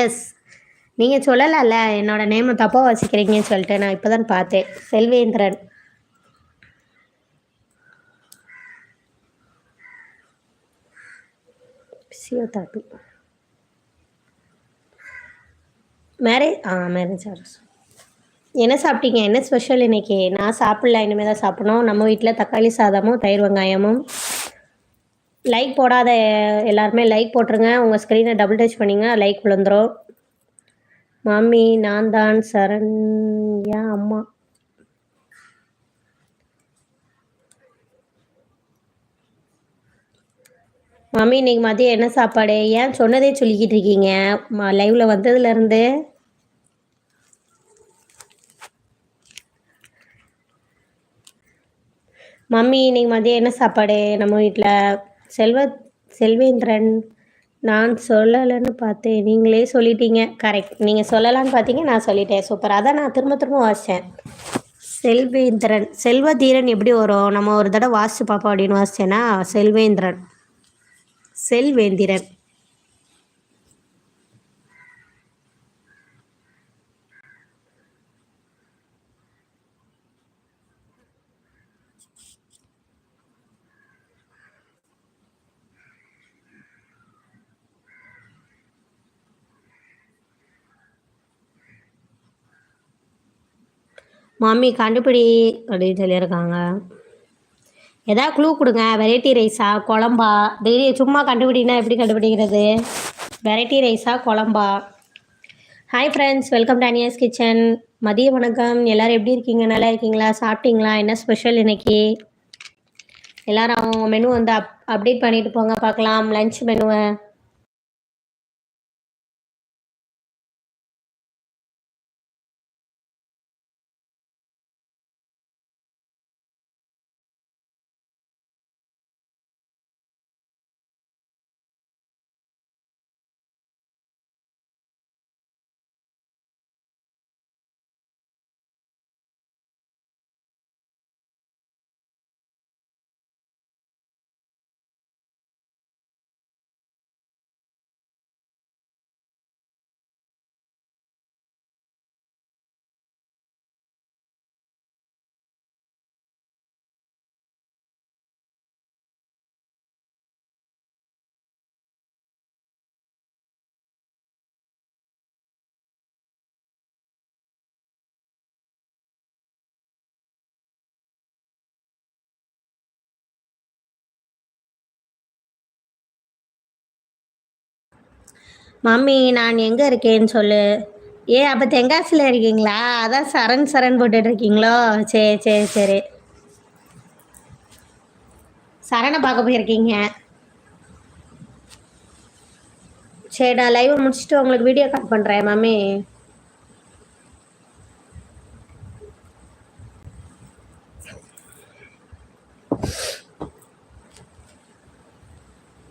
S. நீங்க சொல்லலாம்ல, என்னோட நேம தப்பா வாசிக்கிறீங்கன்னு சொல்லிட்டு. நான் இப்ப தான் பார்த்தேன். செல்வேந்திரன். பிசியோதெரபி. Marriage orders. என்ன சாப்பிட்டீங்க? என்ன ஸ்பெஷல் இன்னைக்கு? நான் சாப்பிடல. இனிமே தான் சாப்பிடணும். நம்ம வீட்ல தக்காளி சாதமும், தயிர் வெங்காயமும். லைக் போடாத எல்லாருமே லைக் போட்டுருங்க. உங்க ஸ்க்ரீனை டபுள் டச் பண்ணீங்க லைக் விழுந்துரும். மாமி நான் தான் சரண்யா அம்மா. மாமி இன்னைக்கு மதியம் என்ன சாப்பாடு? ஏன் சொன்னதே சொல்லிக்கிட்டு இருக்கீங்க லைவ்ல வந்ததுலேருந்து? மம்மி இன்னைக்கு மதியம் என்ன சாப்பாடு நம்ம வீட்டில்? செல்வேந்திரன். நான் சொல்லலைன்னு பார்த்தேன், நீங்களே சொல்லிட்டீங்க. கரெக்ட், நீங்கள் சொல்லலான்னு பார்த்தீங்க, நான் சொல்லிட்டேன். சூப்பர். அதான் நான் திரும்ப திரும்ப வாசித்தேன். செல்வேந்திரன். செல்வதீரன் எப்படி வரும்? நம்ம ஒரு தடவை வாசிச்சு பார்ப்போம் அப்படின்னு வாசிச்சேன்னா செல்வேந்திரன். செல்வேந்திரன். மாமி கண்டுபிடி அப்படின்னு சொல்லியிருக்காங்க. ஏதாவது க்ளூ கொடுங்க. வெரைட்டி ரைஸா குழம்பா? டெய்லி சும்மா கண்டுபிடினா எப்படி கண்டுபிடிக்கிறது? வெரைட்டி ரைஸா குழம்பா? Hi friends, welcome to Ania's kitchen. மதிய வணக்கம். எல்லோரும் எப்படி இருக்கீங்க? நல்லா இருக்கீங்களா? சாப்பிட்டீங்களா? என்ன ஸ்பெஷல் இன்னைக்கு? எல்லோரும் அவங்க மெனு வந்து அப்டேட் பண்ணிட்டு போங்க பார்க்கலாம். லன்ச் மெனுவை. மம்மி நான் எங்கே இருக்கேன்னு சொல்லு. அப்போ தெங்காசியில் இருக்கீங்களா? அதான் சரண் சரண் போட்டுட்ருக்கீங்களோ? சரி சரி சரி. சரணை பார்க்க போயிருக்கீங்க. சரி, நான் லைவை முடிச்சுட்டு உங்களுக்கு வீடியோ கால் பண்ணுறேன் மம்மி.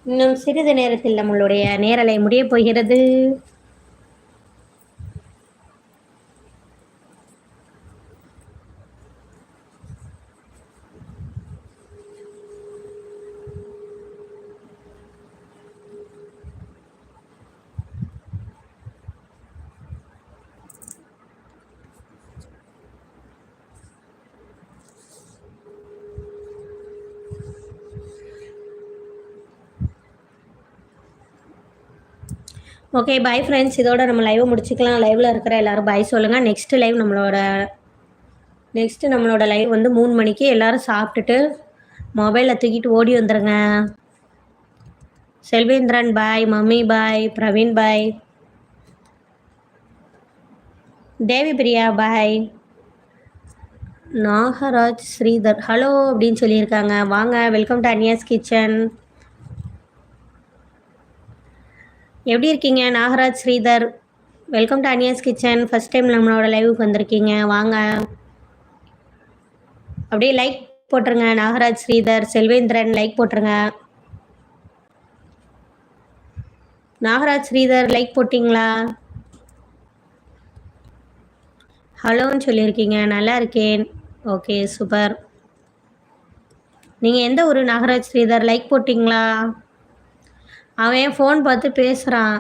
இன்னும் சிறிது நேரத்தில் நம்மளுடைய நேரலை முடிய போகிறது. Okay, bye friends. இதோட நம்ம லைவை முடிச்சுக்கலாம். லைவில் இருக்கிற எல்லோரும் பை சொல்லுங்கள். நெக்ஸ்ட்டு நம்மளோட லைவ் வந்து 3 மணிக்கு. எல்லோரும் சாப்பிட்டுட்டு மொபைலை தூக்கிட்டு ஓடி வந்துடுங்க. Selvendran bye, mummy bye, Praveen bye, Devi Priya bye, Nagaraj Sridhar hello அப்படின்னு சொல்லியிருக்காங்க. வாங்க, வெல்கம் டு அனியாஸ் கிச்சன். எப்படி இருக்கீங்க? Nagaraj Sridhar, welcome to Ania's kitchen. First time நம்மளோட லைவுக்கு வந்திருக்கீங்க, வாங்க. அப்படியே லைக் போட்டுருங்க. நாகராஜ் ஸ்ரீதர், செல்வேந்திரன் லைக் போட்டுருங்க. நாகராஜ் ஸ்ரீதர் லைக் போட்டிங்களா? ஹலோன்னு சொல்லியிருக்கீங்க. நல்லா இருக்கேன். Okay, super. நீங்கள் எந்த ஊர் நாகராஜ் ஸ்ரீதர்? லைக் போட்டிங்களா? அவன் ஃபோன் பார்த்து பேசுகிறான்.